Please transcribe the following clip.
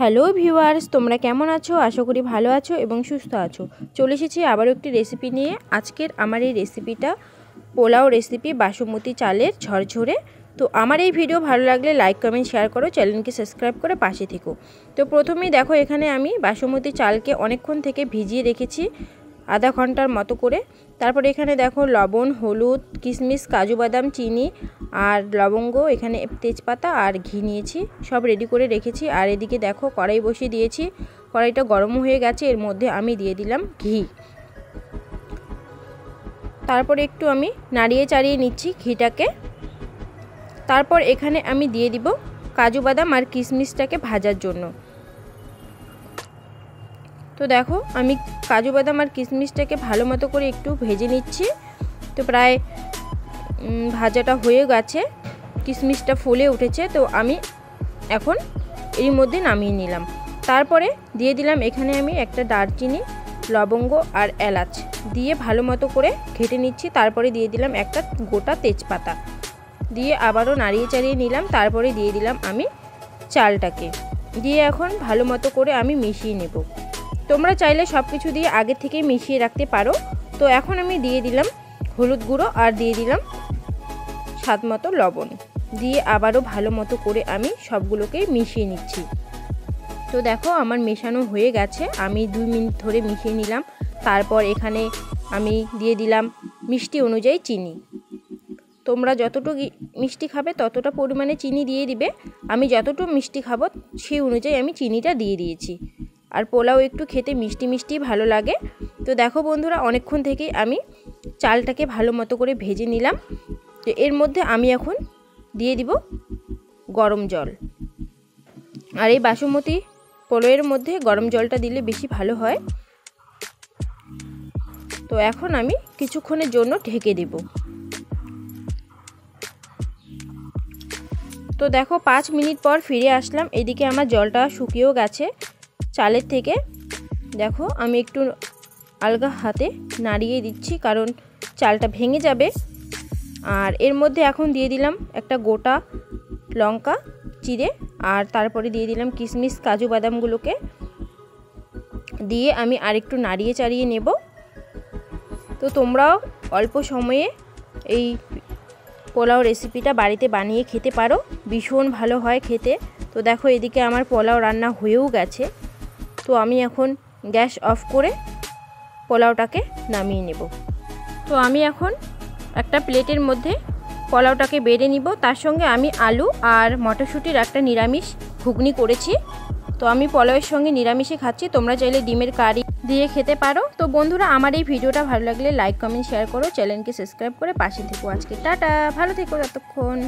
Hello viewers, তোমরা কেমন আছো? আশা করি ভালো আছো এবং সুস্থ আছো। চলে এসেছি আবারও একটি রেসিপি নিয়ে। আজকের আমার এই রেসিপিটা পোলাও রেসিপি, বাসমতি চালের ঝরঝরে। তো আমার এই ভিডিও ভালো লাগলে লাইক কমেন্ট শেয়ার করো, চ্যানেলকে সাবস্ক্রাইব করে পাশে থেকো। তো প্রথমেই দেখো, এখানে আমি বাসমতি চালকে অনেকক্ষণ থেকে ভিজিয়ে রেখেছি, আধা ঘন্টার মতো করে। তারপরে এখানে দেখো লবণ, হলুদ, কিশমিশ, কাজু বাদাম, চিনি আর লবঙ্গ, এখানে তেজপাতা আর ঘি নিয়েছি, সব রেডি করে রেখেছি। আর এদিকে দেখো কড়াই বসিয়ে দিয়েছি, কড়াইটা গরম হয়ে গেছে, এর মধ্যে আমি দিয়ে দিলাম ঘি। তারপরে একটু আমি নাড়িয়ে চাড়িয়ে নিচ্ছি ঘিটাকে। তারপর এখানে আমি দিয়ে দিব কাজু বাদাম আর কিশমিশটাকে ভাজার জন্য। তো দেখো আমি কাজু বাদাম আর কিশমিশটাকে ভালো মতো করে একটু ভেজে নিচ্ছি। তো প্রায় ভাজাটা হয়ে গেছে, কিশমিশটা ফুলে উঠেছে। তো আমি এখন এর মধ্যে নামিয়ে নিলাম। তারপরে দিয়ে দিলাম এখানে আমি একটা দারচিনি, লবঙ্গ আর এলাচ দিয়ে ভালো মতো করে ঘেটে নিচ্ছি। তারপরে দিয়ে দিলাম একটা গোটা তেজপাতা, দিয়ে আবারও নাড়িয়ে চাড়িয়ে নিলাম। তারপরে দিয়ে দিলাম আমি চালটাকে, দিয়ে এখন ভালো মতো করে আমি মিশিয়ে নেব। তোমরা চাইলে সব কিছু দিয়ে আগে থেকেই মিশিয়ে রাখতে পারো। তো এখন আমি দিয়ে দিলাম হলুদ গুঁড়ো আর দিয়ে দিলাম স্বাদ মতো লবণ, দিয়ে আবারও ভালো মতো করে আমি সবগুলোকে মিশিয়ে নিচ্ছি। তো দেখো আমার মেশানো হয়ে গেছে, আমি 2 মিনিট ধরে মিশিয়ে নিলাম। তারপর এখানে আমি দিয়ে দিলাম মিষ্টি অনুযায়ী চিনি। তোমরা যতটুকু মিষ্টি খাবে ততটা পরিমাণে চিনি দিয়ে দিবে। আমি যতটুকু মিষ্টি খাবো সেই অনুযায়ী আমি চিনিটা দিয়ে দিয়েছি। আর পোলাও একটু খেতে মিষ্টি মিষ্টি ভালো লাগে। তো দেখো বন্ধুরা, অনেকক্ষণ থেকেই আমি চালটাকে ভালো মতো করে ভেজে নিলাম। তো এর মধ্যে আমি এখন দিয়ে দিব গরম জল। আর এই বাসমতি পোলাওয়ের মধ্যে গরম জলটা দিলে বেশি ভালো হয়। তো এখন আমি কিছুক্ষণের জন্য ঢেকে দেব। তো দেখো 5 মিনিট পর ফিরে আসলাম। এদিকে আমার জলটা শুকিয়েও গেছে চালের থেকে। দেখো আমি একটু আলগা হাতে নাড়িয়ে দিচ্ছি, কারণ চালটা ভেঙে যাবে। আর এর মধ্যে এখন দিয়ে দিলাম একটা গোটা লঙ্কা চিড়ে, আর তারপরে দিয়ে দিলাম কিশমিশ, কাজু বাদামগুলোকে দিয়ে আমি আরেকটু নাড়িয়ে চাড়িয়ে নেব। তো তোমরাও অল্প সময়ে এই পোলাও রেসিপিটা বাড়িতে বানিয়ে খেতে পারো, ভীষণ ভালো হয় খেতে। তো দেখো এদিকে আমার পোলাও রান্না হয়েও গেছে। তো আমি এখন গ্যাস অফ করে পোলাওটাকে নামিয়ে নেব। তো আমি এখন একটা প্লেটের মধ্যে পোলাওটাকে বেড়ে নিব। তার সঙ্গে আমি আলু আর মটরশুঁটির একটা নিরামিষ ঘুগনি করেছি। তো আমি পোলাওয়ের সঙ্গে নিরামিষে খাচ্ছি, তোমরা চাইলে ডিমের কারি দিয়ে খেতে পারো। তো বন্ধুরা, আমার এই ভিডিওটা ভালো লাগলে লাইক কমেন্ট শেয়ার করো, চ্যানেলকে সাবস্ক্রাইব করে পাশে থেকো। আজকে টাটা, ভালো থেকো ততক্ষণ।